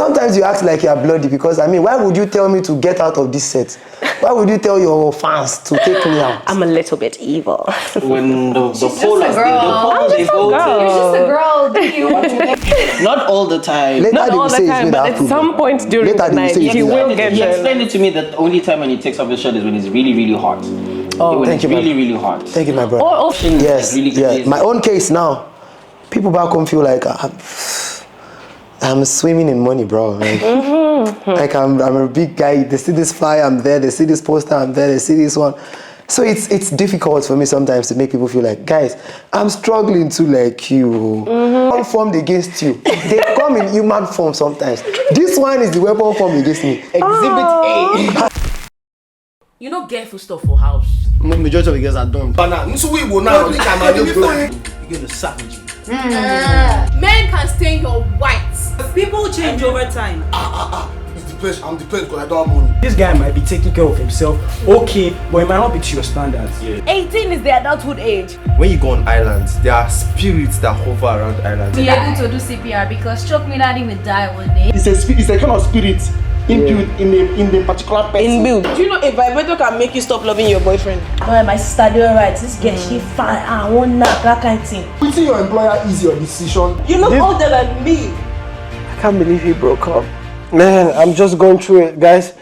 sometimes you act like you're bloody because, I mean, why would you tell me to get out of this set? Why would you tell your fans to take me out? I'm a little bit evil. When the poll was You're just a girl. Do you want to not all the time. Later Not all the say time, but at some point during the night, he will get He there. explained it to me that the only time when he takes off his shirt is when it's really, really hot. When thank it's you, really, really hot. Thank you, my brother. Or Yes, really yeah. My own case now, people back home feel like I'm swimming in money, bro. Like, like I'm a big guy. They see this flyer, I'm there. They see this poster, I'm there. They see this one. So it's difficult for me sometimes to make people feel like, guys, I'm struggling to like you. I'm formed against you. They come in human form sometimes. This one is the weapon formed against me. Exhibit A. You know, get food stuff for house. Majority of the girls are done. But now, we will now. You get the savage. Men can stain your whites. People change over time. It's depressed. I'm depressed because I don't have money. This guy might be taking care of himself, okay, but it might not be to your standards. 18 is the adulthood age. When you go on islands, there are spirits that hover around islands. be able to do CPR because stroke me not even die one day. It's a kind of spirit inbuilt in the particular person. Inbuilt. Do you know a vibrator can make you stop loving your boyfriend? Alright, my sister do alright. This girl she fine. I want that kind of thing. Quitting your employer is your decision. You look older than me. I can't believe he broke up. Man, I'm just going through it, guys.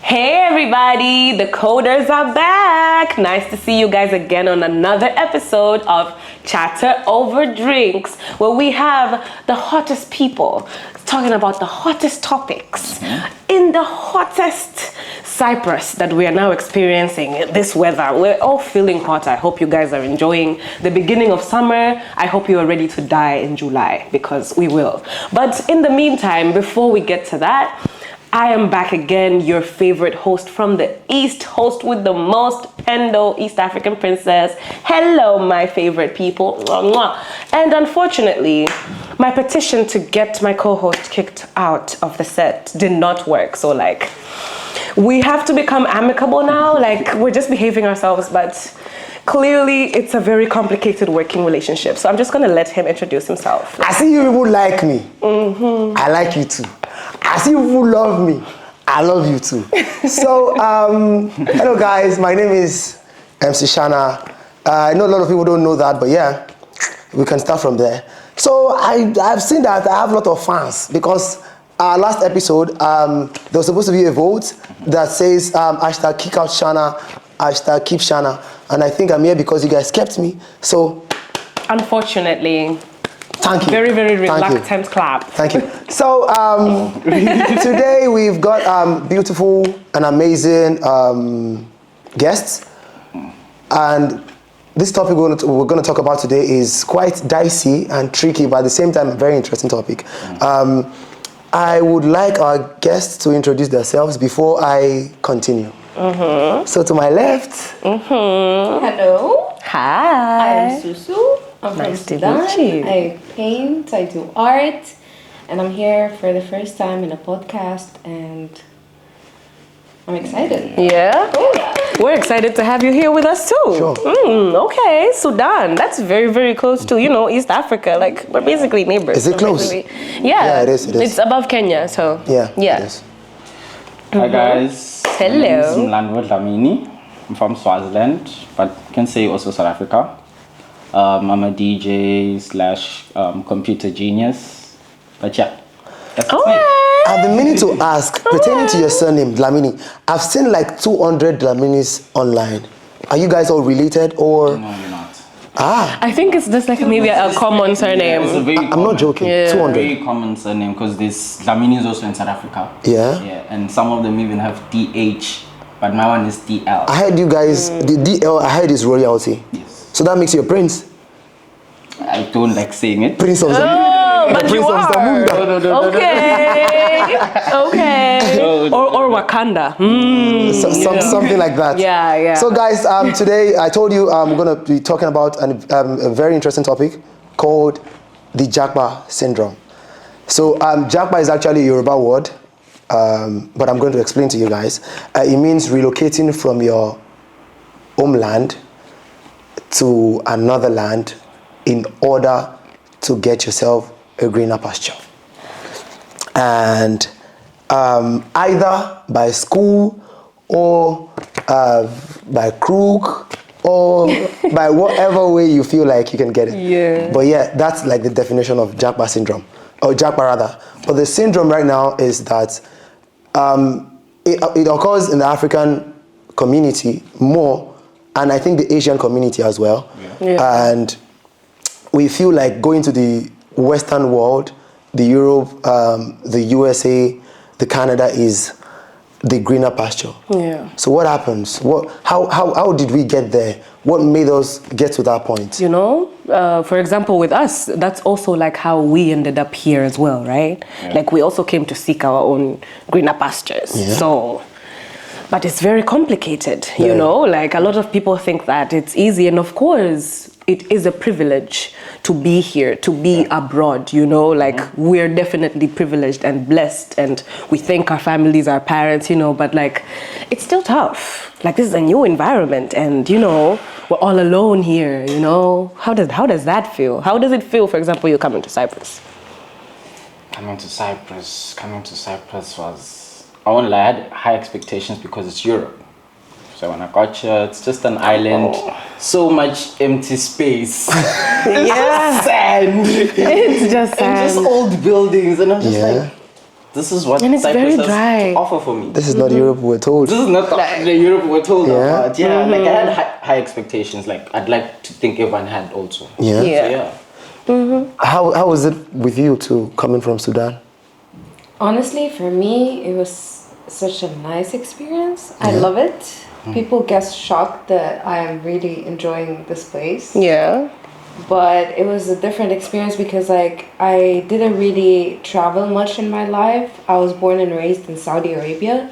Hey everybody, the coders are back. Nice to see you guys again on another episode of Chatter Over Drinks, where we have the hottest people talking about the hottest topics in the hottest Cyprus that we are now experiencing this weather. We're all feeling hot. I hope you guys are enjoying the beginning of summer. I hope you are ready to die in July, because we will. But in the meantime, before we get to that, I am back again, your favorite host from the East, host with the most, Pendo, East African princess. Hello, my favorite people. Mwah, mwah. And unfortunately, my petition to get my co-host kicked out of the set did not work. So like, we have to become amicable now. Like, we're just behaving ourselves, but clearly it's a very complicated working relationship. So I'm just gonna let him introduce himself. I see you people like me. I like you too. I see you people love me. I love you too. So, hello guys, my name is MC Shana. I know a lot of people don't know that, but yeah, we can start from there. So I've seen that I have a lot of fans because last episode, there was supposed to be a vote that says hashtag kick out Shana, hashtag keep Shana. And I think I'm here because you guys kept me. So, unfortunately, thank you. Very, very reluctant clap. Thank you. So today we've got beautiful and amazing guests, and this topic we're going to talk about today is quite dicey and tricky, but at the same time a very interesting topic. I would like our guests to introduce themselves before I continue. So to my left. Hello. Hi. I'm Susu. I'm Nice from to meet Sudan. you. I paint, I do art, and I'm here for the first time in a podcast, and I'm excited. Yeah? We're excited to have you here with us too. Sure. Okay, Sudan. That's very, very close to, East Africa. Like, we're basically neighbors. Is it close? Yeah, it is. It's above Kenya, so. Yeah. Yeah. It is. Hi guys. Hello. My name is Mlanwo Dlamini. I'm from Swaziland, but you can say also South Africa. I'm a DJ / computer genius. But yeah, that's me. I've been meaning to ask, pertaining to your surname, Dlamini, I've seen like 200 Dlaminis online. Are you guys all related or? No, you're not. I think it's just like maybe a common surname. It's a very I'm not joking. Yeah. 200. very common surname because there's Dlaminis also in South Africa. Yeah. Yeah, and some of them even have DH, but my one is DL. I heard you guys, the DL, I heard is royalty. Yes. So that makes you a prince. I don't like saying it. Prince of Zamunda. But you are. Okay. Or Wakanda. Something like that. Yeah. So guys, today I told you we're going to be talking about a very interesting topic called the Japa Syndrome. So Japa is actually a Yoruba word, but I'm going to explain to you guys. It means relocating from your homeland to another land in order to get yourself a greener pasture. And either by school or by crook or by whatever way you feel like you can get it. Yeah. But yeah, that's like the definition of Japa syndrome, or Japa rather. But the syndrome right now is that it occurs in the African community more, and I think the Asian community as well. Yeah. And we feel like going to the Western world, the Europe, the USA, the Canada is the greener pasture. Yeah. So what happens? How did we get there? What made us get to that point? You know, for example, with us, that's also like how we ended up here as well, right? Yeah. Like we also came to seek our own greener pastures. Yeah. So, but it's very complicated, you Yeah. know? Like a lot of people think that it's easy, and of course, it is a privilege to be here, to be abroad, you know? Like we're definitely privileged and blessed, and we thank our families, our parents, you know, but like it's still tough. Like this is a new environment, and you know, we're all alone here, you know? How does that feel? How does it feel, for example, you're coming to Cyprus? Coming to Cyprus was, I won't lie, I had high expectations because it's Europe. So when I got here, it's just an island, so much empty space. It's Yeah. just sand. It's just And just sand. old buildings, and I'm just Yeah. like, this is what And it's Cyprus very has dry. to offer for me. This is not Europe we're told. This is not the Europe we're told Yeah. about. Yeah, like I had high expectations. Like I'd like to think everyone had also. Yeah. Yeah. So, yeah. How was it with you too, coming from Sudan? Honestly, for me, it was such a nice experience. I love it. People get shocked that I am really enjoying this place. Yeah. But it was a different experience because like I didn't really travel much in my life. I was born and raised in Saudi Arabia,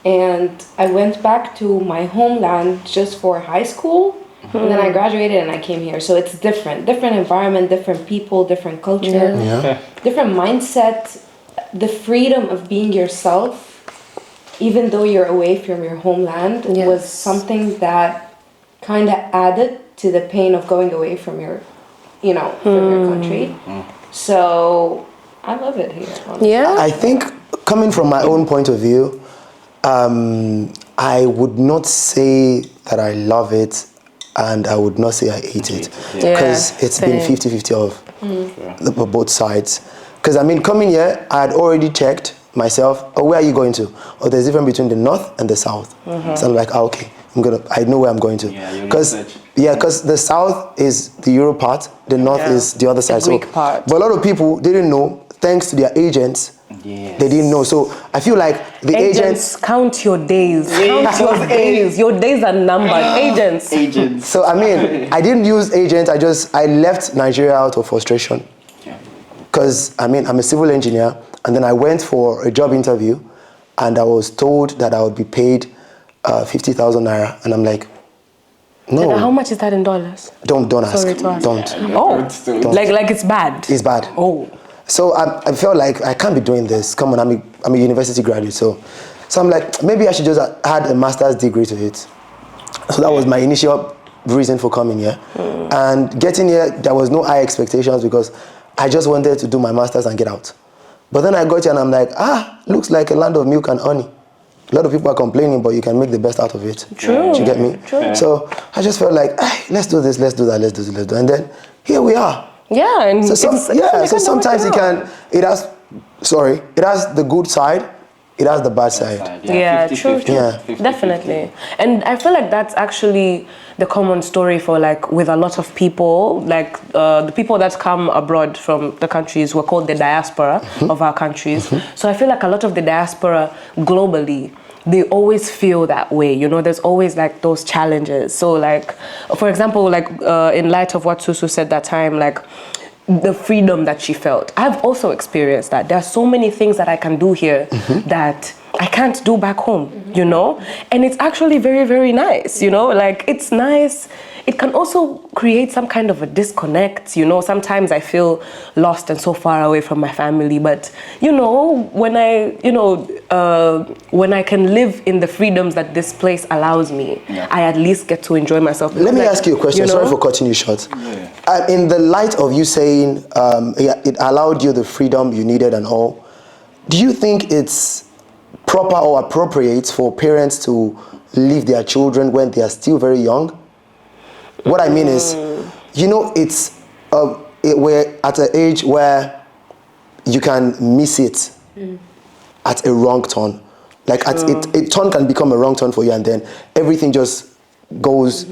and I went back to my homeland just for high school, and then I graduated and I came here. So it's different environment, different people, different culture, Yeah. different mindset. The freedom of being yourself, even though you're away from your homeland, Yes. was something that kind of added to the pain of going away from your, from your country. So I love it here. Honestly. Yeah. I think coming from my own point of view, I would not say that I love it, and I would not say I hate it, Yeah, because it's been same. 50-50 of both sides. Because I mean, coming here, I had already checked myself. Oh, where are you going to? Oh, there's a difference between the north and the south. So I'm like, okay, I know where I'm going to. Yeah, you Because research. the south is the Europe part, the north Yeah, is the other side. Greek part. But a lot of people didn't know, thanks to their agents. Yes. They didn't know. So I feel like the agents. Count your days. Count your days. Your days are numbered. Agents. Agents. So I mean, I didn't use agents. I left Nigeria out of frustration. Yeah. Because I mean, I'm a civil engineer, and then I went for a job interview, and I was told that I would be paid 50,000 naira, and I'm like, no. How much is that in dollars? Don't ask. Sorry to ask. Don't. Oh, Don't. like it's bad. It's bad. Oh. So I felt like I can't be doing this. Come on, I'm a university graduate. So I'm like, maybe I should just add a master's degree to it. So that was my initial reason for coming here. And getting here, there was no high expectations because I just wanted to do my master's and get out. But then I got here and I'm like, looks like a land of milk and honey. A lot of people are complaining, but you can make the best out of it. True. Do you get me? True. So I just felt like, let's do this, let's do that, let's do this, let's do that. And then here we are. Yeah, and So it's sometimes it has the good side, it has the bad side. Yeah, 50-50. true. Yeah. 50-50. Definitely. And I feel like that's actually the common story for like with a lot of people, like the people that come abroad from the countries were called the diaspora of our countries. So I feel like a lot of the diaspora globally, they always feel that way, you know, there's always like those challenges. So like, for example, like in light of what Susu said that time, like the freedom that she felt, I've also experienced that. There are so many things that I can do here that I can't do back home, you know? And it's actually very, very nice, you know? Like, it's nice. It can also create some kind of a disconnect, you know? Sometimes I feel lost and so far away from my family, but, you know, when I can live in the freedoms that this place allows me, I at least get to enjoy myself. Let me ask you a question. You know? Sorry for cutting you short. In the light of you saying it allowed you the freedom you needed and all, do you think it's proper or appropriate for parents to leave their children when they are still very young? What I mean is, you know, we're at an age where you can miss it at a wrong turn. Like a turn can become a wrong turn for you, and then everything just goes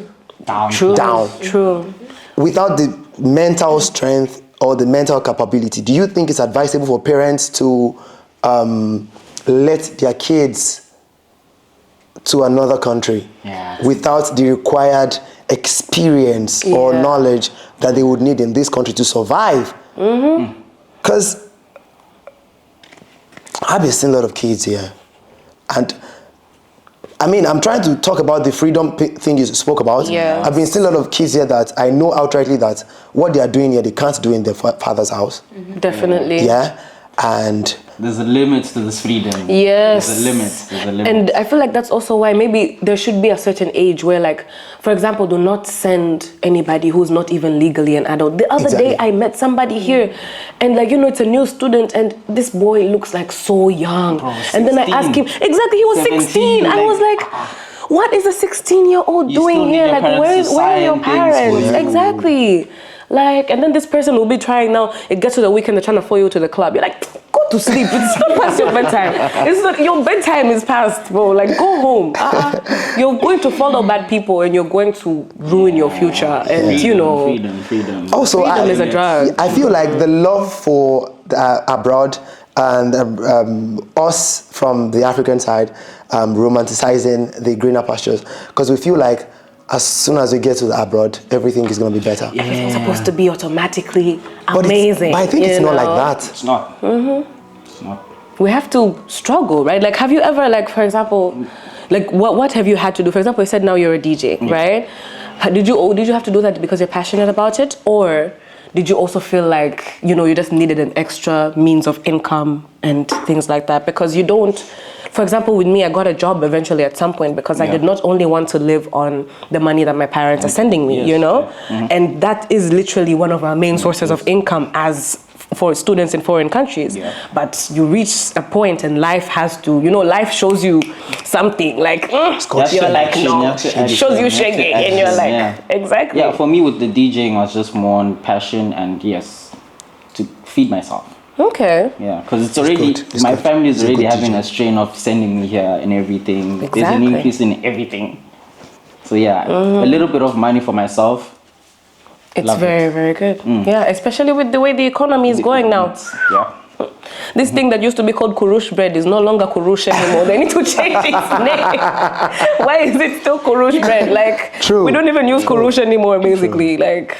down. True. Without the mental strength or the mental capability, do you think it's advisable for parents to let their kids to another country without the required experience or knowledge that they would need in this country to survive? Because I've been seeing a lot of kids here, and I mean, I'm trying to talk about the freedom thing you spoke about. Yes. I've been seeing a lot of kids here that I know outrightly that what they are doing here, they can't do in their father's house. Definitely. Yeah, and There's a limit to this freedom. Yes. There's a limit. And I feel like that's also why maybe there should be a certain age where, like, for example, do not send anybody who's not even legally an adult. The other day I met somebody here, and like, you know, it's a new student, and this boy looks like so young. And then I asked him, exactly, he was 16. I was like, what is a 16-year-old doing here? Like, where are your parents? Exactly. Like, and then this person will be trying now, it gets to the weekend, they're trying to follow you to the club. You're like, go to sleep. It's not past your bedtime. It's not, your bedtime is past, bro. Like, go home. You're going to follow bad people, and you're going to ruin your future. And, you know. Freedom. also, Freedom is a drug. I feel like the love for abroad and us from the African side romanticizing the greener pastures, because we feel like as soon as we get to the abroad, everything is going to be better. Everything's supposed to be automatically But amazing. I think it's not like that. It's not. It's not. We have to struggle, right? Like, have you ever, like, for example, like, what have you had to do? For example, you said now you're a DJ, right? Did you have to do that because you're passionate about it? Or did you also feel like, you know, you just needed an extra means of income and things like that? Because you don't, for example, with me, I got a job eventually at some point because I did not only want to live on the money that my parents are sending me, you know? And that is literally one of our main sources of income as for students in foreign countries. But you reach a point and life has to, you know, life shows you something like, you're like, no, shows you shaking and you're like, exactly. Yeah, for me with the DJing, I was just more on passion and to feed myself. Okay. Yeah, because it's already, my family is already having a strain of sending me here and everything. Exactly. There's an increase in everything. So yeah, a little bit of money for myself. It's very, very good. Yeah, especially with the way the economy is going now. Yeah. This thing that used to be called Kurush bread is no longer Kurush anymore. They need to change its name. Why is it still Kurush bread? Like, we don't even use Kurush anymore, basically. Like,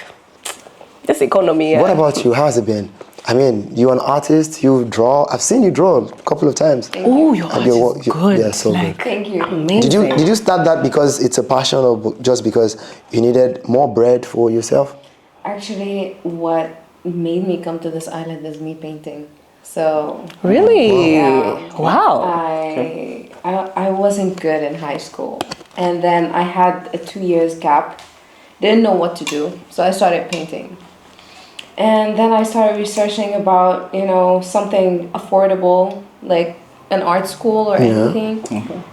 this economy. What about you? How has it been? I mean, you're an artist, you draw. I've seen you draw a couple of times. Oh, your art is good. Yeah, so like, good. Thank you. Amazing. Did you start that because it's a passion or just because you needed more bread for yourself? Actually, what made me come to this island is me painting. So Really? Yeah. Wow. I wasn't good in high school, and then I had a 2 years gap. Didn't know what to do, so I started painting. And then I started researching about, you know, something affordable, like an art school or anything.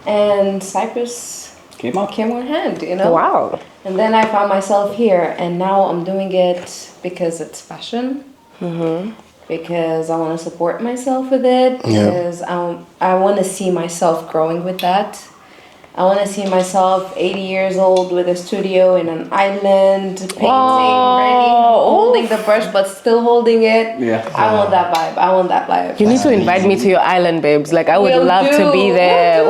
And Cyprus came on hand, you know. Wow. And then I found myself here, and now I'm doing it because it's fashion. Because I want to support myself with it. Because I want to see myself growing with that. I want to see myself 80 years old with a studio in an island, painting, ready, holding the brush, but still holding it. I want that vibe. You need to invite me to your island, babes. Like, I would love to be there.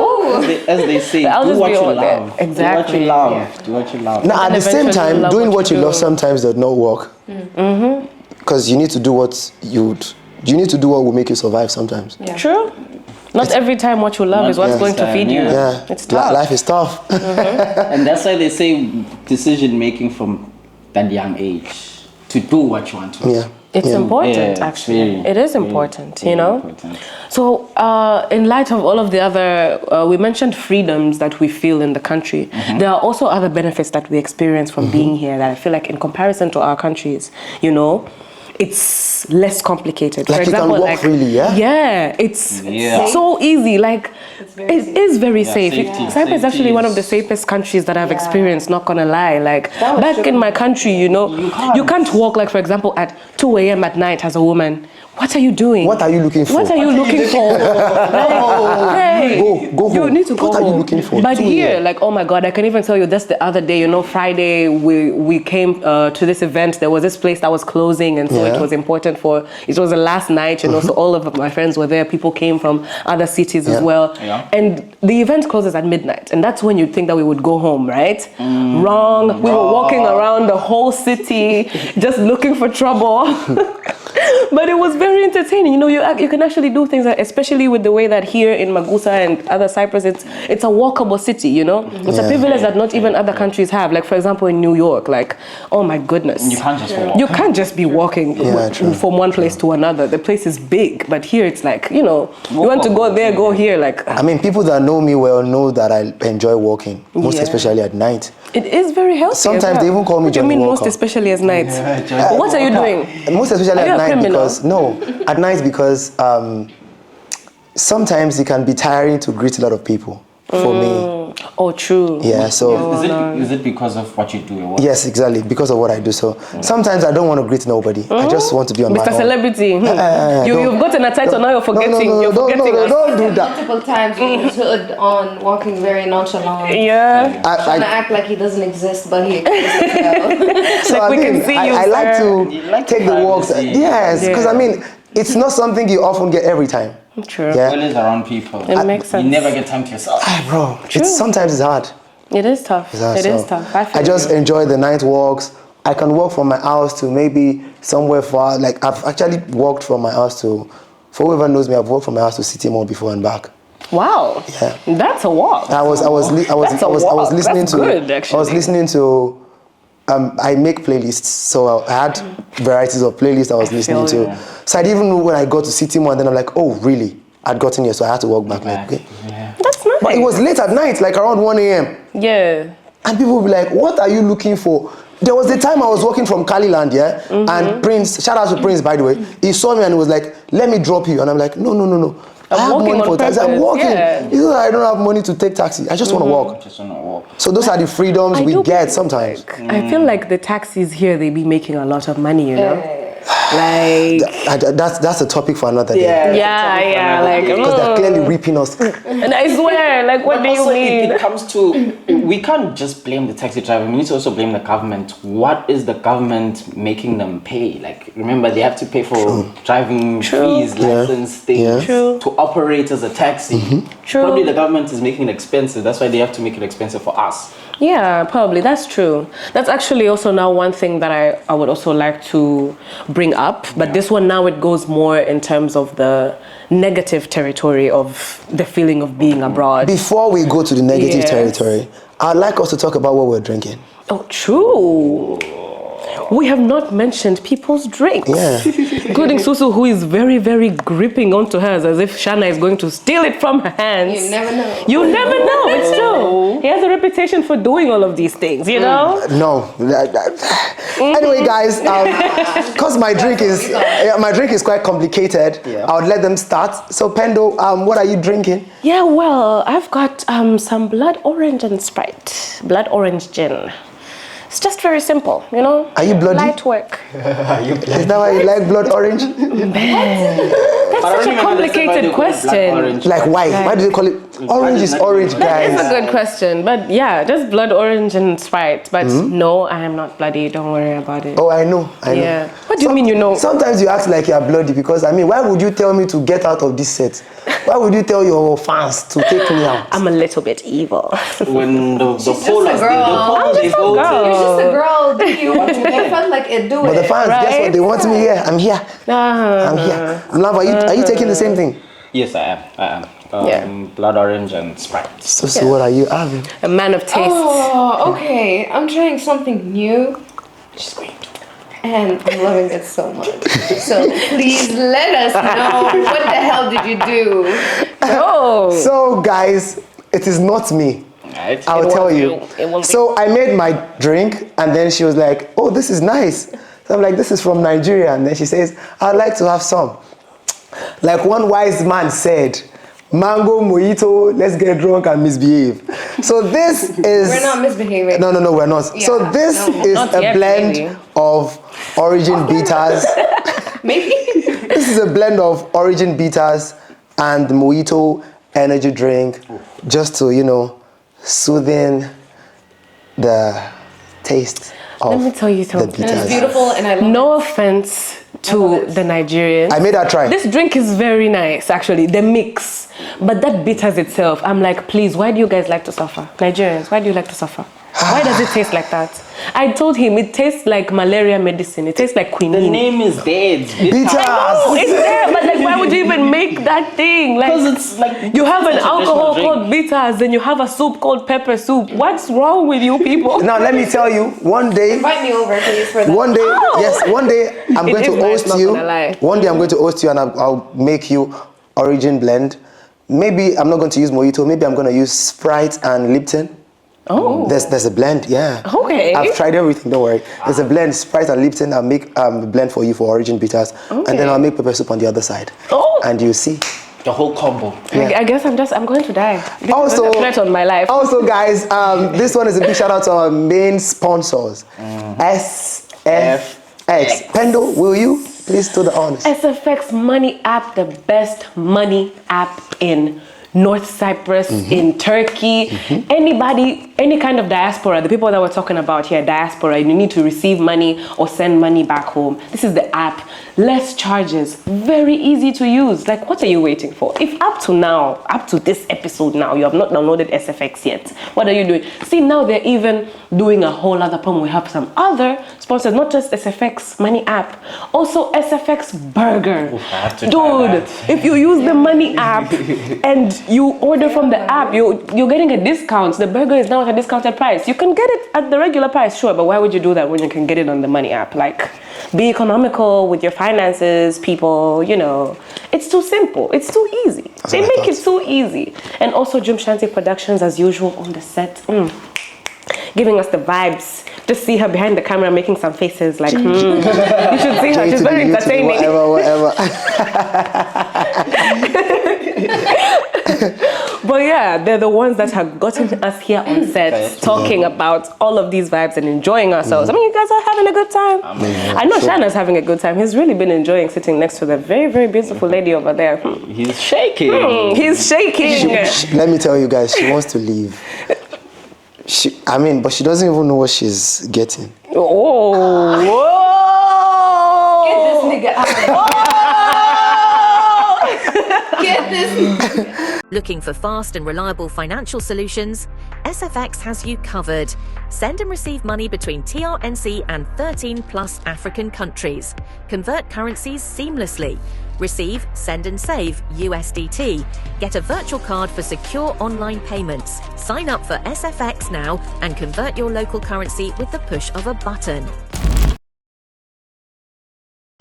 As they say, I'll do just what be you all there. love. Exactly. Do what you love. Do what you love. Now, at the same time, doing what you love sometimes does not work. Because you need to do what will make you survive sometimes. True. Not every time what you love is what's going to feed you. Yeah. It's tough. Life is tough. And that's why they say decision making from that young age to do what you want to. Yeah. It's important, Yeah, actually. very, It is very, important, very you know? important. So, in light of all of the other, we mentioned freedoms that we feel in the country. There are also other benefits that we experience from being here that I feel like in comparison to our countries, you know, it's less complicated. Like you can walk freely, yeah? Yeah, it's Yeah. so easy. Like, it is very safe. safety. Cyprus is actually one of the Safety safest countries that I've Yeah. experienced, not gonna lie. Like, That was back true. in my country, you know, you can't walk, like, for example, at 2 a.m. at night as a woman. What are you doing? What are you looking for? What are you looking for? Like, hey, Go home. you need to go What are you home. looking for? But 2 here, a.m. like, oh my God, I can even tell you this the other day, you know, Friday, we came to this event. There was this place that was closing, and so Yeah. it was important it was the last night, you know, so all of my friends were there. People came from other cities as Yeah. well. Yeah. And the event closes at midnight, and that's when you'd think that we would go home, right? Wrong. We were walking around the whole city just looking for trouble. But it was very entertaining. You know, you can actually do things, especially with the way that here in Magusa and other Cyprus, it's a walkable city, you know? It's a privilege that not even other countries have. Like, for example, in New York, like, oh my goodness. You can't just walk. You can't just be walking true. from one place to another. The place is big, but here it's like, you know, you want to go there, go here. Like, I mean, people that know me well know that I enjoy walking, most Yeah. especially at night. it is very healthy. Sometimes they even call me What do you Johnny mean Walker. most especially as nights? What are you doing? Most especially Are you at a night criminal? at night because sometimes it can be tiring to greet a lot of people. For me, Oh, true. yeah. So Is it because of what you do? Or what? yes, exactly, because of what I do. So sometimes I don't want to greet nobody. I just want to be on my Mr. own. Celebrity, don't- you've gotten a title, now you're forgetting. You're forgetting us. don't do that. Multiple times he was hood on walking very nonchalant. Yeah. Trying to act like he doesn't exist, but he exists. So Like I we can mean, see you, I like sir. to You like take the walks. privacy. Yes, because Yeah. I mean, it's not something you often get every time. True. Yeah. Always around people. It makes sense. You never get time to yourself. Bro, sometimes it's hard. It is tough. It's hard, It is so tough. I just enjoy the night walks. I can walk from my house to maybe somewhere far. Like I've actually walked from my house to, for whoever knows me, I've walked from my house to City Mall before and back. Wow. Yeah. That's a walk. I was listening That's to. good, I actually. was listening to. I make playlists, so I had varieties of playlists I was listening feel to. So I didn't even know when I got to City Mall, and then I'm like, oh really? I'd gotten here, so I had to walk back. Like, okay. Yeah. That's nice. But it was late at night, like around 1 a.m. Yeah. And people would be like, what are you looking for? There was the time I was walking from Caliland, yeah? And Prince, shout out to Prince, by the way, he saw me and he was like, let me drop you. And I'm like, no. I have walking money on for taxi. I'm purpose, walking. yeah. It's not that I don't have money to take taxi. I just want to walk. Just wanna walk. So those are the freedoms I we do get feel sometimes. like- I feel like the taxis here, they be making a lot of money, you know? Like, That's a topic for another day. yeah, like, Because they're clearly reaping us. and I swear, like, what But do you also, mean? It comes to, we can't just blame the taxi driver. We need to also blame the government. What is the government making them pay? Like, remember, they have to pay for driving fees, license things True. to operate as a taxi. True. Probably the government is making it expensive. That's why they have to make it expensive for us. Yeah, probably. That's true. That's actually also now one thing that I would also like to bring up. But this one now, it goes more in terms of the negative territory of the feeling of being abroad. Before we go to the negative Yes. territory, I'd like us to talk about what we're drinking. Oh, true. We have not mentioned people's drinks. Yeah. Including Susu, who is very, very gripping onto hers as if Shana is going to steal it from her hands. You never know. You never know, it's true. He has a reputation for doing all of these things, you know? No. Anyway, guys, because my drink is quite complicated, I would let them start. So, Pendo, what are you drinking? Yeah, well, I've got some blood orange and Sprite. Blood orange gin. It's just very simple, you know? Are you bloody? Light work. Is that why you like blood orange? That's such a complicated question. Like why? Why do they call it? Orange is orange, That is guys. a good question, but yeah, just blood orange and Sprite. But no, I am not bloody. Don't worry about it. Oh, I know. Yeah. What do you mean you know? Sometimes you act like you're bloody because, I mean, why would you tell me to get out of this set? Why would you tell your fans to take me out? I'm a little bit evil. When the poll a girl. they voted. You're just a girl. Do you? I felt like it. Do But the it. fans, guess Right? what? They want me here. I'm here. I'm here. Love, are you taking the same thing? Yes, I am. blood orange, and Sprite. So what are you having? A man of taste. Oh, okay. I'm trying something new. She's going to. And I'm loving it so much. So please let us know what the hell did you do? Oh. So guys, it is not me. Right. I'll tell you. It won't be. So I made my drink and then she was like, oh, this is nice. So I'm like, this is from Nigeria. And then she says, I'd like to have some. Like one wise man said, mango mojito, let's get drunk and misbehave. So this is... We're not misbehaving. No, we're not. Yeah, so this is Not a yet, blend maybe. of Origin bitters. Maybe. This is a blend of Origin bitters and mojito energy drink, just to, soothing the taste of Let me tell you the something. And it's bitters. beautiful and I love No offense to the Nigerians. I made her try. This drink is very nice, actually, the mix. But that bitters itself, I'm like, please, why do you guys like to suffer? Nigerians, why do you like to suffer? Why does it taste like that? I told him it tastes like malaria medicine. It tastes like The quinine. name is there. It's Bitters. Oh, it's there, but like, why would you even make that thing? Like, Because it's like you have an it's a alcohol traditional called bitters, then you have a soup called pepper soup. What's wrong with you people? Now let me tell you, one day, Invite me over, please, for that. one day, I'm It going is to nice, host not you. gonna lie. One day I'm going to host you and I'll make you Origin blend. Maybe I'm not going to use mojito. Maybe I'm going to use Sprite and Lipton. Oh. There's a blend, yeah. Okay. I've tried everything, don't worry. There's a blend, Sprite and Lipton. I'll make a blend for you for Origin bitters. And then I'll make pepper soup on the other side. Oh. And you see. The whole combo. I guess I'm going to die. This is Also, a threat on my life. Also, guys, this one is a big shout out to our main sponsors, SFX. Pendo, will you please do the honors? SFX Money App, the best money app in North Cyprus, in Turkey, anybody, any kind of diaspora, the people that we're talking about here, diaspora, you need to receive money or send money back home. This is the app. Less charges, very easy to use. Like, what are you waiting for? If up to now, up to this episode now, you have not downloaded SFX yet, what are you doing? See, now they're even doing a whole other promo. We have some other sponsors, not just SFX Money app, also SFX Burger. I have to try Dude, that. if you use the Money app and you order from the app, you're getting a discount. The burger is now at a discounted price. You can get it at the regular price, sure, but why would you do that when you can get it on the Money app? Like, be economical with your finances, people, It's too simple. It's too easy. They make it so easy. And also Jum Shanti Productions, as usual, on the set. Giving us the vibes. Just see her behind the camera making some faces like, You should see her. She's very entertaining. Whatever. But yeah, they're the ones that have gotten us here on set, talking about all of these vibes and enjoying ourselves. I mean, you guys are having a good time. I know Shana's having a good time. He's really been enjoying sitting next to the very, very beautiful lady over there. He's shaking. He's shaking. Let me tell you guys, she wants to leave. But she doesn't even know what she's getting. Oh, whoa. Get this nigga out of here. Get this. Looking for fast and reliable financial solutions? SFX has you covered. Send and receive money between TRNC and 13 plus African countries. Convert currencies seamlessly. Receive, send and save USDT. Get a virtual card for secure online payments. Sign up for SFX now and convert your local currency with the push of a button.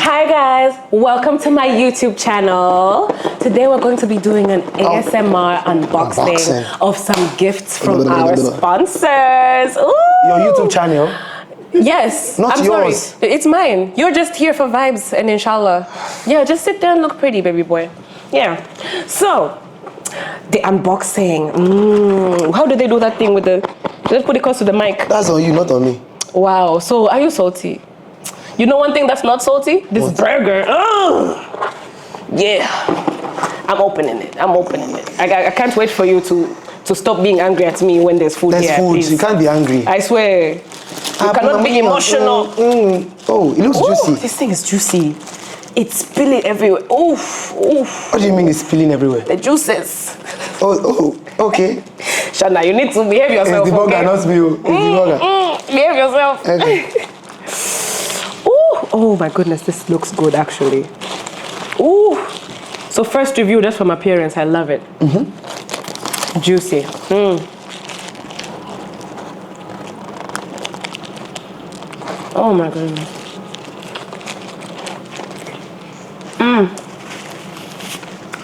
Hi guys, welcome to my YouTube channel. Today we're going to be doing an ASMR unboxing of some gifts from our sponsors. Ooh. Your YouTube channel? Yes. Not I'm yours. Sorry. It's mine. You're just here for vibes and inshallah. Yeah, just sit there and look pretty, baby boy. Yeah. So, the unboxing. How do they do that thing with the... Let's put it close to the mic. That's on you, not on me. Wow. So, are you salty? You know one thing that's not salty? This burger. Oh, yeah. I'm opening it. I can't wait for you to stop being angry at me when there's food here. There's food. Please. You can't be angry. I swear. You cannot be emotional. Oh, it looks juicy. This thing is juicy. It's spilling everywhere. Oof. What do you mean it's spilling everywhere? The juices. Oh, okay. Shana, you need to behave yourself. It's the burger, okay? not me. It's the burger. Behave yourself. Okay. Oh my goodness, this looks good actually. Ooh. So So first review, just from appearance, I love it. Juicy. Oh my goodness.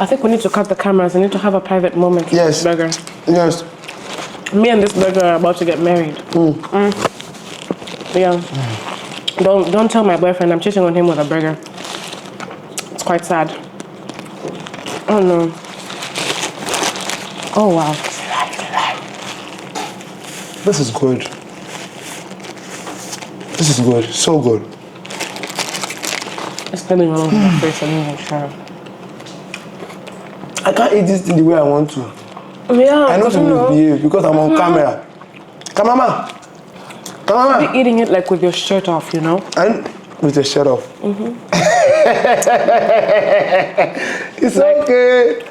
I think we need to cut the cameras. I need to have a private moment with Yes. this burger. Yes. Me and this burger are about to get married. Yeah. Don't tell my boyfriend I'm cheating on him with a burger. It's quite sad. Oh no. Oh wow. This is good. This is good. So good. It's getting all over my face. I'm not even sure. I can't eat this thing the way I want to. Yeah, I know to misbehave because I'm on camera. Cameraman. Cameraman. Be eating it like with your shirt off, you know? And with your shirt off. It's okay.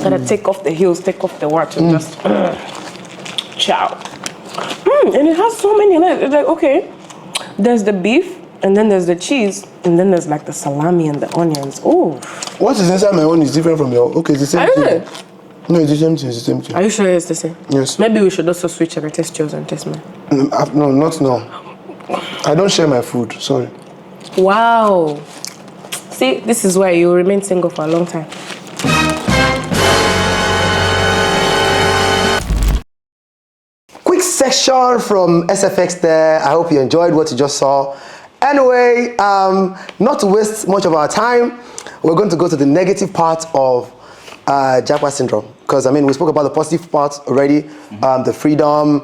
Gotta take off the heels, take off the watch, and just chow. And it has so many. It's like, okay, there's the beef, and then there's the cheese, and then there's like the salami and the onions. Oh. What is inside my own is different from your. Okay, it's the same thing. Really? No, it's the same thing. It's the same thing. Are you sure it's the same? Yes. Maybe we should also switch and taste yours and taste mine. No, not now. I don't share my food. Sorry. Wow. See, this is why you remain single for a long time. Quick section from SFX there. I hope you enjoyed what you just saw. Anyway, not to waste much of our time, we're going to go to the negative part of Japa Syndrome. Because, I mean, we spoke about the positive part already, the freedom,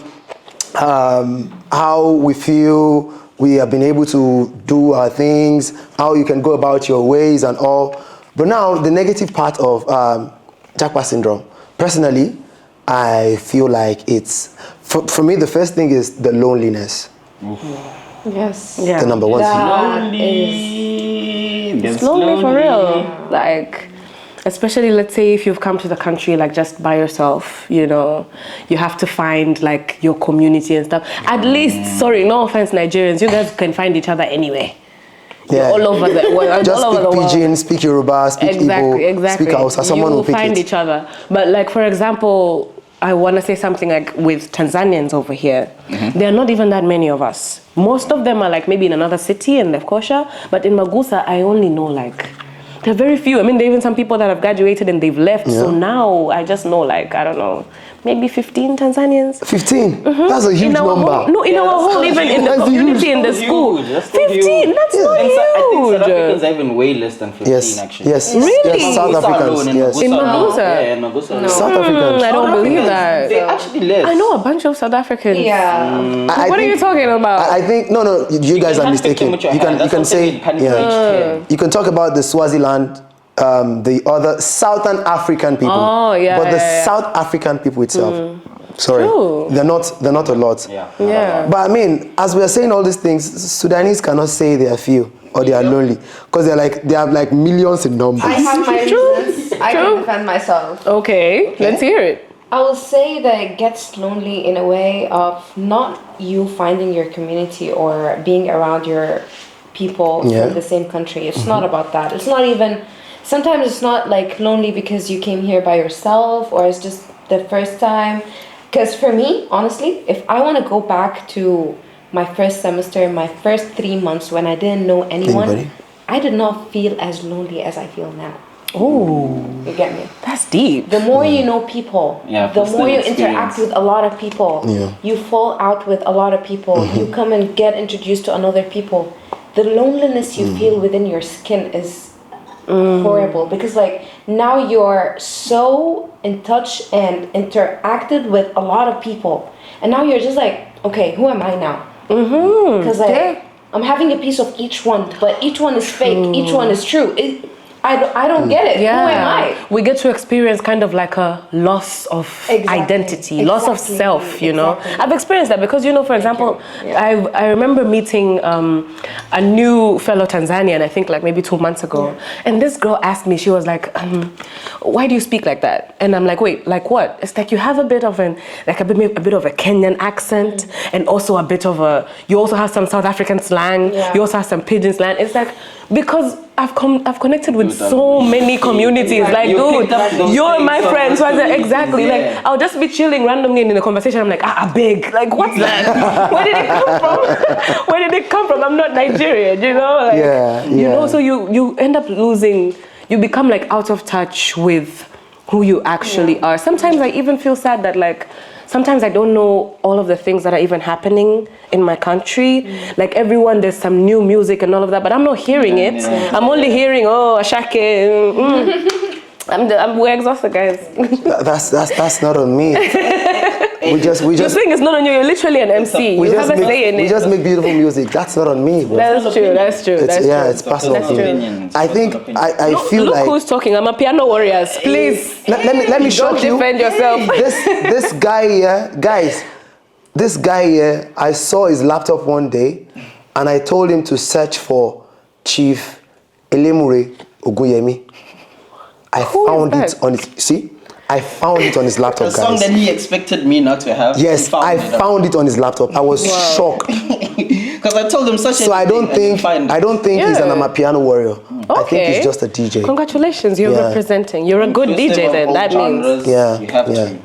how we feel we have been able to do our things, how you can go about your ways and all. But now, the negative part of Japa Syndrome. Personally, I feel like it's, for me, the first thing is the loneliness. Yes. Yeah. The number one thing. Lonely. It's lonely for real. Like, especially let's say if you've come to the country like just by yourself, you know, you have to find like your community and stuff. At least, sorry, no offense, Nigerians, you guys can find each other anyway. Yeah. All over the world. Just all over speak the world. Pidgin, speak Yoruba, speak Igbo, speak Hausa. Someone will pick find it. each other. But like, for example, I want to say something like with Tanzanians over here, there are not even that many of us. Most of them are like maybe in another city in Lefkosha, but in Magusa, I only know like, there are very few. I mean, there are even some people that have graduated and they've left. Yeah. So now I just know like, I don't know, maybe 15 Tanzanians. 15? That's a huge number. In our whole, even in the community, in the school. 15, that's not huge. I think South Africans are even way less than 15 actually. Yes. Really? Yes, South Africans, yes. In Magusa? Yeah, in Magusa. No. South Africans. I don't believe that. They're actually less. I know a bunch of South Africans. Yeah. What are you talking about? I think, no, you guys are mistaken. You can say, you can talk about the Swaziland, the other Southern African people. Oh, yeah. But the South African people itself, sorry, they're not a lot. Yeah. But I mean, as we are saying all these things, Sudanese cannot say they are few or they are lonely because they have like millions in numbers. I have my reasons. I can defend myself. Okay, let's hear it. I will say that it gets lonely in a way of not you finding your community or being around your people from the same country. It's not about that. It's not even, sometimes it's not like lonely because you came here by yourself or it's just the first time. Because for me, honestly, if I want to go back to my first semester, my first 3 months when I didn't know anyone, I did not feel as lonely as I feel now. Oh, you get me? That's deep. The more you know people, the more you interact with a lot of people, you fall out with a lot of people, you come and get introduced to another people. The loneliness you feel within your skin is horrible because like now you're so in touch and interacted with a lot of people, and now you're just like, okay, who am I now? Because I'm having a piece of each one, but each one is fake, each one is true. I don't get it. Yeah. Who am I? We get to experience kind of like a loss of identity, loss of self, you know. I've experienced that because, you know, for example, I remember meeting a new fellow Tanzanian, I think like maybe 2 months ago. And this girl asked me, she was like, why do you speak like that? And I'm like, wait, like what? It's like you have a bit of a bit of a Kenyan accent and also a bit of you also have some South African slang. You also have some Pidgin slang. It's like, because I've connected with so many communities. Like, dude, you're my friend. So I said, exactly. Yeah. Like, I'll just be chilling randomly in a conversation. I'm like, big. Like, what's that? Where did it come from? Where did it come from? I'm not Nigerian, you know? Like, you know, so you end up losing, you become like out of touch with who you actually are. Sometimes I even feel sad that like, sometimes I don't know all of the things that are even happening in my country. Like everyone, there's some new music and all of that, but I'm not hearing it. Yeah. I'm only hearing, Ashake. We're exhausted, guys. That's not on me. we just. You're saying it's not on you. You're literally an MC. You have a say in it. We just make beautiful music. That's not on me, bro. That's true. That's true. It's personal opinion. I think I feel look like. Look who's talking. I'm a piano warrior. Please. Let me shock you. Don't defend yourself. This guy here, guys. This guy here, I saw his laptop one day, and I told him to search for Chief Elemure Ogunyemi. I found it on his. See. I found it on his laptop, guys. The song that he expected me not to have. Yes, I found it on his laptop. I was shocked. Because I told him such a So I don't think he's an Amapiano warrior. Okay. I think he's just a DJ. Congratulations, you're representing. You're a good DJ then. That means.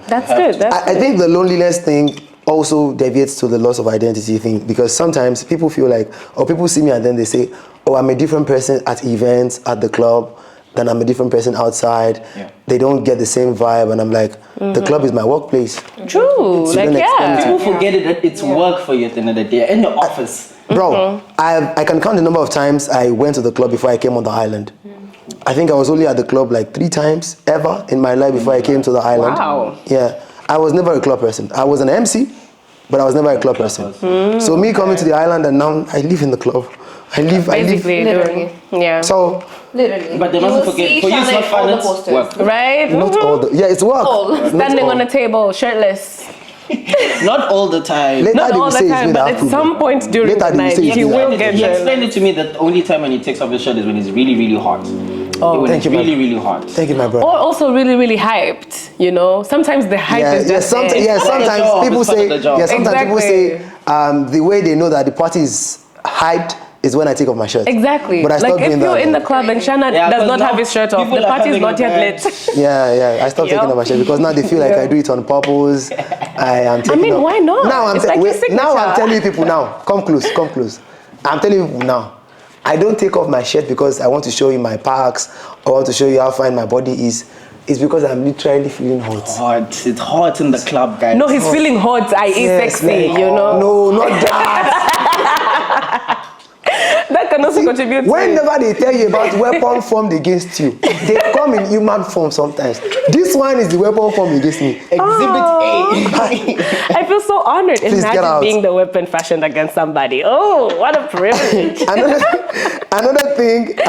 That's good. I think the loneliness thing also deviates to the loss of identity thing, because sometimes people feel like, or people see me and then they say, oh, I'm a different person at events, at the club, than I'm a different person outside. Yeah. They don't get the same vibe, and I'm like, the club is my workplace. True, People forget that it's work for you at the end of the day, in the office. Bro, I can count the number of times I went to the club before I came on the island. I think I was only at the club like 3 times ever in my life before I came to the island. Wow. Yeah, I was never a club person. I was an MC, but I was never a club person. So me coming to the island, and now I live in the club. I live. Literally. Yeah. So. Literally. But they mustn't forget, for you it's not fun, it's work. Right? Not all the, it's work. Standing on a table, shirtless. Not all the time. Not all the time, but at some point during the night, he will get He explained it to me that the only time when he takes off his shirt is when it's really, really hot. When it's really, really hot. Thank you, my brother. Or also really, really hyped, you know? Sometimes the hype is just sometimes people say, people say the way they know that the party is hyped is when I take off my shirt. Exactly. But I like if you're in the club and Shana does not have his shirt off, the party is not yet lit. Yeah. I stopped taking off my shirt because now they feel like I do it on purpose. Why not? Now I'm telling you people now. Come close. I'm telling you people now. I don't take off my shirt because I want to show you my packs or want to show you how fine my body is. It's because I'm literally feeling hot. It's hot in the club, guys. No, he's feeling hot, i.e. sexy, you know? No, not that. That can also contribute. Whenever they tell you about weapon formed against you, they come in human form sometimes. This one is the weapon formed against me. Exhibit A. I feel so honored. Imagine being the weapon fashioned against somebody. Oh, what a privilege. Another thing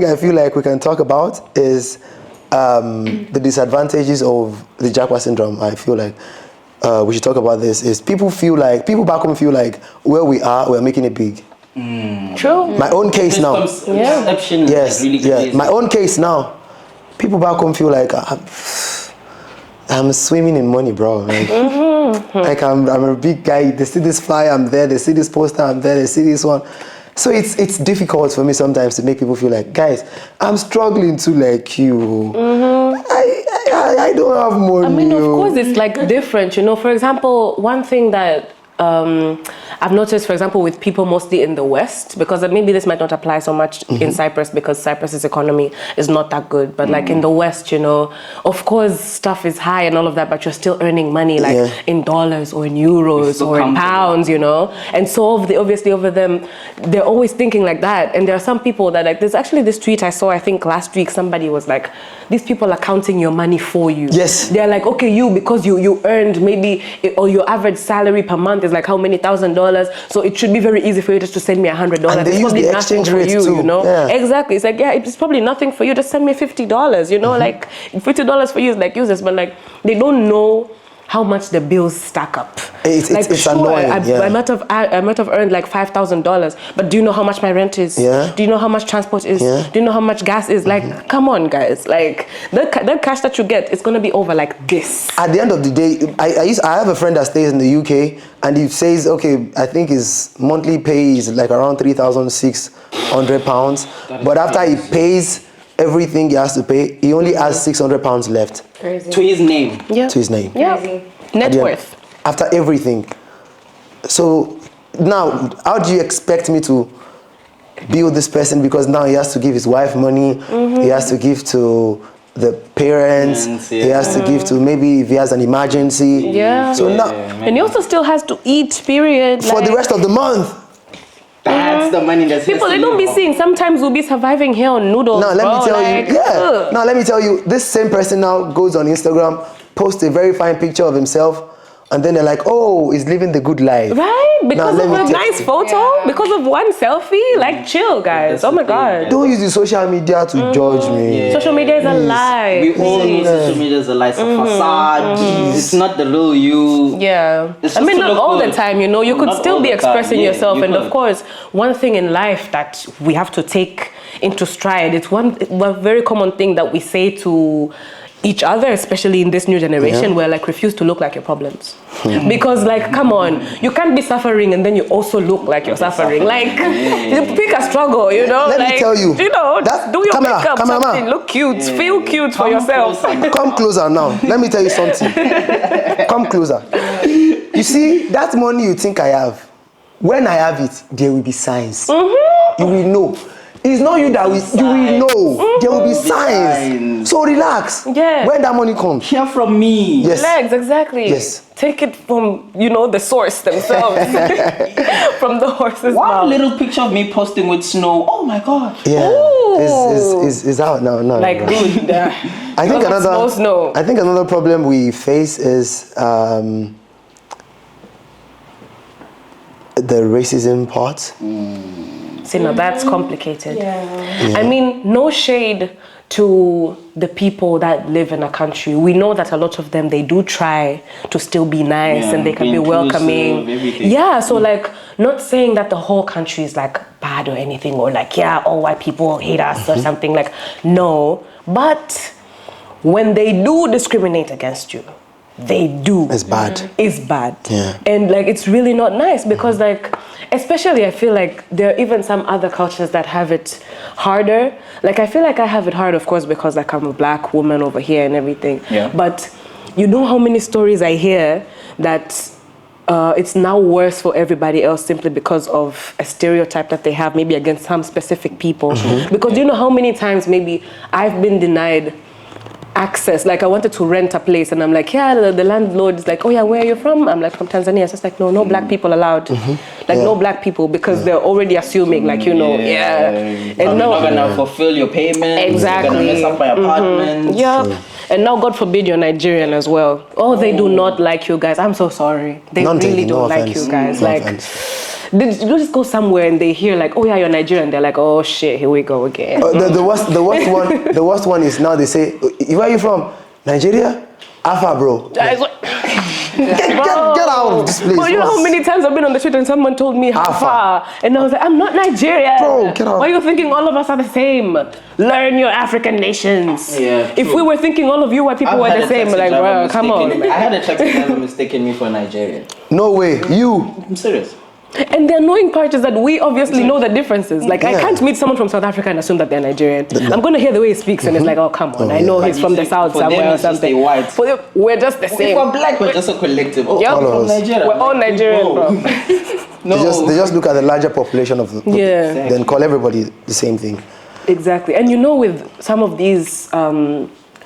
I feel like we can talk about is the disadvantages of the Japa Syndrome. I feel like we should talk about this. Is people back home feel like where we are, we're making it big. True. My own case now. Yes. My own case now. People back home feel like I'm swimming in money, bro. Like I'm a big guy. They see this flyer, I'm there. They see this poster, I'm there. They see this one. So it's difficult for me sometimes to make people feel like, guys, I'm struggling to like you. I don't have money. I mean, of course, it's like different, you know. For example, one thing that I've noticed, for example, with people mostly in the West, because maybe this might not apply so much in Cyprus because Cyprus's economy is not that good. But like in the West, you know, of course, stuff is high and all of that, but you're still earning money like in dollars or in euros or in pounds, you know. And so obviously over them, they're always thinking like that. And there are some people that like, there's actually this tweet I saw, I think last week, somebody was like, these people are counting your money for you. Yes. They're like, okay, because you earned maybe, or your average salary per month is like how many $1,000, so it should be very easy for you just to send me $100. And they use the exchange rate too. You know? Yeah. Exactly. It's like, it's probably nothing for you. Just send me $50. You know, like $50 for you is like useless, but like they don't know how much the bills stack up. It's annoying. I might have earned like $5,000, but do you know how much my rent is? Yeah. Do you know how much transport is? Yeah. Do you know how much gas is? Like, come on, guys. Like, the cash that you get is gonna be over like this. At the end of the day, I have a friend that stays in the UK, and he says, okay, I think his monthly pay is like around £3,600, but after he pays everything he has to pay, he only has £600 left. Crazy. To his name. Yeah. To his name. Yeah. Net worth. After everything. So now, how do you expect me to build this person? Because now he has to give his wife money, he has to give to the parents, he has to give to maybe if he has an emergency. Yeah. So now, and he also still has to eat, period. for the rest of the month. That's the money that's People, they don't be seeing. Sometimes we'll be surviving here on noodles. Now let me tell you, Now let me tell you, this same person now goes on Instagram, posts a very fine picture of himself, and then they're like, oh, he's living the good life. Right? Because Now, of a nice photo? Because of one selfie? Like, chill, guys. Oh my God. Don't use the social media to judge me. Social media is a lie. We all use social media as a lie. It's a facade. It's not the real you. Yeah. It's I mean, just to not look all good. the time, you know. You could Not still all be the time. expressing Yeah, yourself. you And could. of course, one thing in life that we have to take into stride, it's one very common thing that we say to each other, especially in this new generation, where like refuse to look like your problems. Because like, come on, you can't be suffering and then you also look like you're suffering. Like, you pick a struggle, you know. Let like, me tell you, you know, that- do your camera, makeup, cameraman. something, look cute, feel cute for yourself. Come closer now. Let me tell you something. Come closer. You see, that money you think I have, when I have it, there will be signs. You will know. It's not you that you will know. There will be signs. So relax. Yeah. When that money comes. Hear from me. Yes. Legs, exactly. Yes. Take it from, you know, the source themselves. From the horse's One mouth. little picture of me posting with snow. Oh my God. Yeah. Ooh. Is out now. No. Like, no. dude, I think snow. I think another problem we face is the racism part. See, now that's complicated. Yeah. I mean, no shade to the people that live in a country. We know that a lot of them, they do try to still be nice and they can be welcoming. Everything. Yeah, so like, not saying that the whole country is like bad or anything, or like, yeah, all white people hate us or something, like, no. But when they do discriminate against you, they do. It's bad. It's bad. Yeah. And like, it's really not nice because like, especially I feel like there are even some other cultures that have it harder. Like, I feel like I have it hard, of course, because like I'm a black woman over here and everything. Yeah. But you know how many stories I hear that it's now worse for everybody else simply because of a stereotype that they have maybe against some specific people. Because you know how many times maybe I've been denied access. Like, I wanted to rent a place and I'm like, yeah, the landlord is like, oh yeah, where are you from? I'm like, from Tanzania. It's just like, no black people allowed. Like, no black people, because they're already assuming, like, you know, And and no, no, not gonna fulfill your payment. exactly. You're gonna mess up my apartment. Yeah. And now, God forbid, you're Nigerian as well. Oh, they do not like you guys. I'm so sorry. They really don't like you guys. No Like, offense. they just go somewhere and they hear like, oh yeah, you're Nigerian. They're like, oh shit, here we go again. The worst one is now they say, where are you from? Nigeria? Alpha, bro. Get out of this place. Well, you know how many times I've been on the street and someone told me how Alpha. far, and I was like, I'm not Nigerian. Bro, get out. Why are you thinking all of us are the same? Learn your African nations. Yeah, If we were thinking all of you white people were the same, like, well, come on. I had a taxi driver mistaken me for a Nigerian. No way. You. I'm serious. And the annoying part is that we obviously know the differences. Like, I Yeah. can't meet someone from South Africa and assume that they're Nigerian. I'm going to hear the way he speaks and it's like, oh, come on. I know he's from the South For them, somewhere or it's just something. they white. For them, we're just the If same. we're black, we're just a collective. Oh, Yep. I'm All from of us. Nigeria. We're all Nigerian, bro. No. They just look at the larger population of the Yeah. then call everybody the same thing. Exactly. And you know, with some of these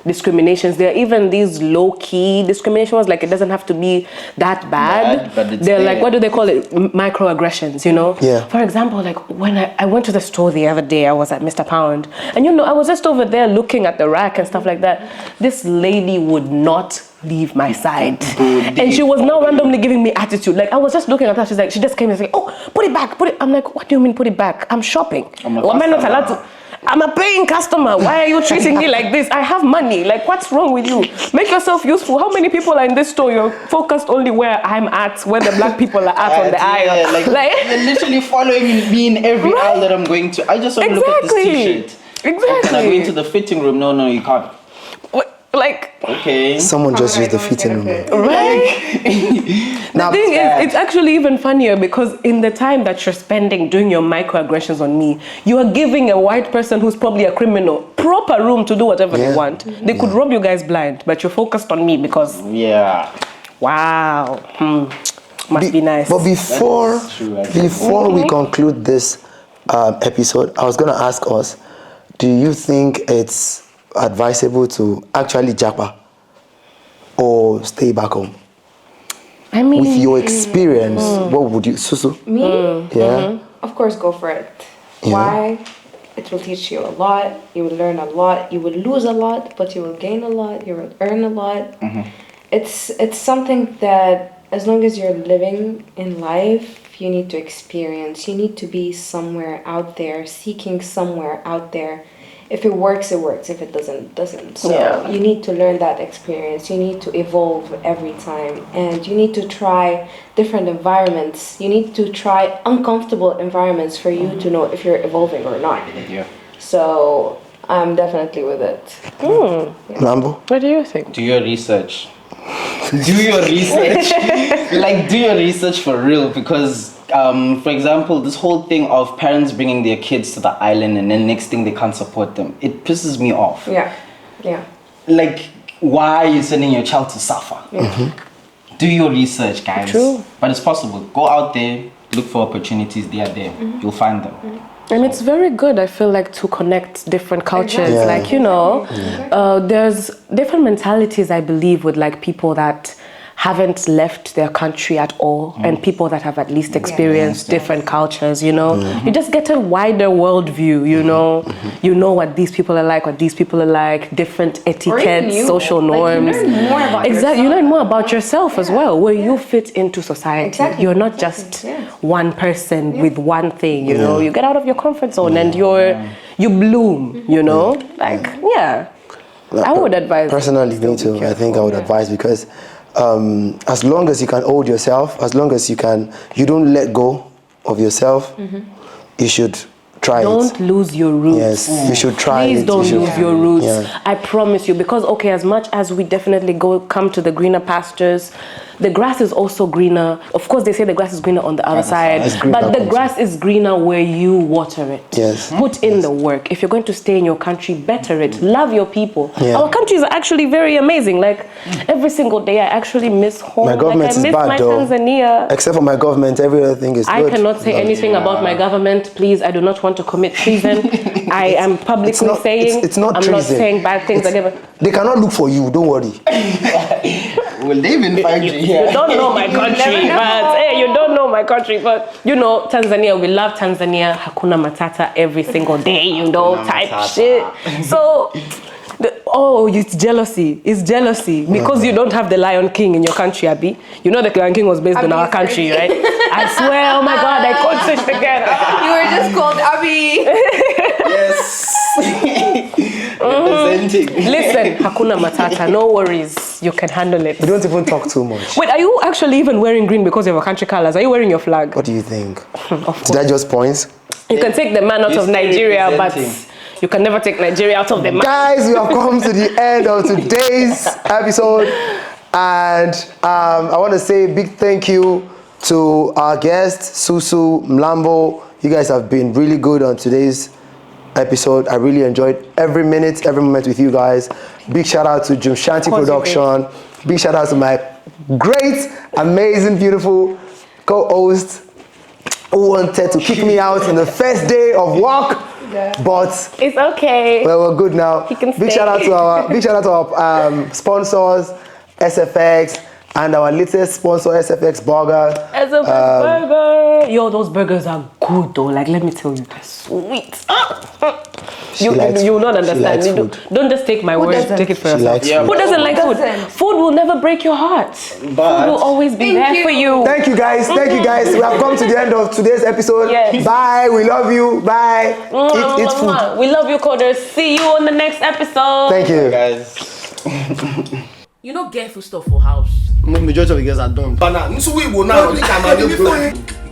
discriminations, there are even these low-key discriminations. Like, it doesn't have to be that bad. But it's They're there. like, what do they call it? Microaggressions, you know? Yeah. For example, like when I went to the store the other day, I was at Mr. Pound. And you know, I was just over there looking at the rack and stuff like that. This lady would not leave my side. And she was now randomly giving me attitude. Like, I was just looking at her. She's like, she just came and said, oh, put it back, put it. I'm like, what do you mean put it back? I'm shopping. I'm a Am I not customer. allowed to? I'm a paying customer. Why are you treating me like this? I have money. Like, what's wrong with you? Make yourself useful. How many people are in this store? You're focused only where I'm at, where the black people are at on the aisle. Like you're literally following me in every aisle that I'm going to. I just want to look at this t-shirt. Exactly. Can I go into the fitting room? No, you can't. Like, okay. Someone just used the fitting room. Right? The thing is, it's actually even funnier because in the time that you're spending doing your microaggressions on me, you are giving a white person who's probably a criminal proper room to do whatever they want. They could rob you guys blind, but you're focused on me because... Yeah. Wow. Must be nice. But before we conclude this episode, I was going to ask us, do you think it's advisable to actually japa or stay back home? I mean, with your experience, what would you, Susu? Me? Yeah. Of course, go for it. Yeah. Why? It will teach you a lot. You will learn a lot. You will lose a lot, but you will gain a lot. You will earn a lot. It's something that as long as you're living in life, you need to experience. You need to be somewhere out there, seeking somewhere out there. If it works, it works. If it doesn't, it doesn't. So you need to learn that experience. You need to evolve every time. And you need to try different environments. You need to try uncomfortable environments for you to know if you're evolving or not. Yeah. So I'm definitely with it. Lambo? What do you think? Do your research. Do your research. Like, do your research for real, because for example, this whole thing of parents bringing their kids to the island and then next thing they can't support them, it pisses me off. Yeah. Like, why are you sending your child to suffer? Do your research, guys. True. But it's possible. Go out there, look for opportunities. They are there. You'll find them. And it's very good, I feel like, to connect different cultures. Yeah. Like, you know, there's different mentalities, I believe, with like people that haven't left their country at all and people that have at least experienced different cultures, you know. You just get a wider worldview, you know. You know what these people are like, different etiquettes, social norms. You learn more about yourself. You learn more about yourself as well, where you fit into society. You're not just one person with one thing, you know. You get out of your comfort zone and you bloom, you know. Like, I would advise. Personally, me too. I think I would advise because as long as you can hold yourself, as long as you don't let go of yourself, you should try Don't lose your roots. Yes, you should try Please it. don't lose your roots. Yeah. I promise you, because as much as we definitely come to the greener pastures, the grass is also greener. Of course, they say the grass is greener on the other side, but the grass is greener where you water it. Yes. Put in the work. If you're going to stay in your country, better it. Love your people. Yeah. Our country is actually very amazing. Like, every single day, I actually miss home. My government I miss is bad, my though. Tanzania. Except for my government, every other thing is good. I cannot say anything about my government. Please, I do not want to commit treason. I am publicly saying it's not I'm treason. not saying bad things. They cannot look for you, don't worry. Will they even find you here? You don't know my country, but you know Tanzania. We love Tanzania. Hakuna Matata every single day, you know, type shit. So. It's jealousy. It's jealousy because you don't have the Lion King in your country, Abby. You know the Lion King was based on our country, right? I swear, oh my God, I caught such together. You were just called Abby. Yes. Representing. Listen, Hakuna Matata, no worries. You can handle it. You don't even talk too much. Wait, are you actually even wearing green because of your country colors? Are you wearing your flag? What do you think? Of course. Did I just points? You can take the man out of Nigeria, but you can never take Nigeria out of the man. Guys, we have come to the end of today's episode. And I want to say a big thank you to our guests, Susu, Mlambo. You guys have been really good on today's episode. I really enjoyed every minute, every moment with you guys. Big shout out to Jim Shanti Production. Big shout out to my great, amazing, beautiful co-host who wanted to kick me out in the first day of work. But it's okay. Well, we're good now. Big shout out to our sponsors, SFX, and our latest sponsor, SFX Burger. SFX Burger. Yo, those burgers are good though. Like, let me tell you, they're sweet. You will not understand. likes You don't just take my word. doesn't? Take it for She yourself. likes food. Who doesn't like food? doesn't? Food will never break your heart. Food will always be Thank there for you. you. Thank you guys. Thank you guys. We have come to the end of today's episode. Yes. Bye. We love you. Bye. Eat food. We love you, coders. See you on the next episode. Thank you. Guys. You know, get food stuff for house. Majority of the girls are dumb. But now, so we will now. You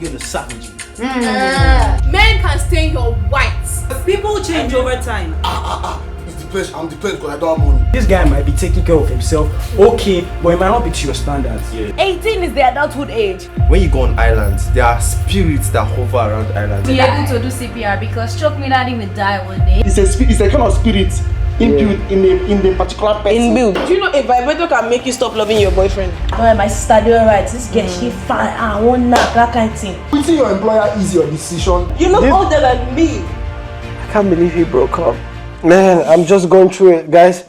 get a savage. Men can stain your whites. People change over time. I'm depressed because I don't have money. This guy might be taking care of himself, okay, but it might not be to your standards. 18 is the adulthood age. When you go on islands, there are spirits that hover around islands. Be able to do CPR because stroke me daddy will die one day. It's a kind of spirit imbued in the particular person. Do you know a vibrator can make you stop loving your boyfriend? No, my sister doing right. This girl, she fine. I want that kind of thing. Quitting your employer is your decision. You look older than me. I can't believe he broke up. Man, I'm just going through it, guys.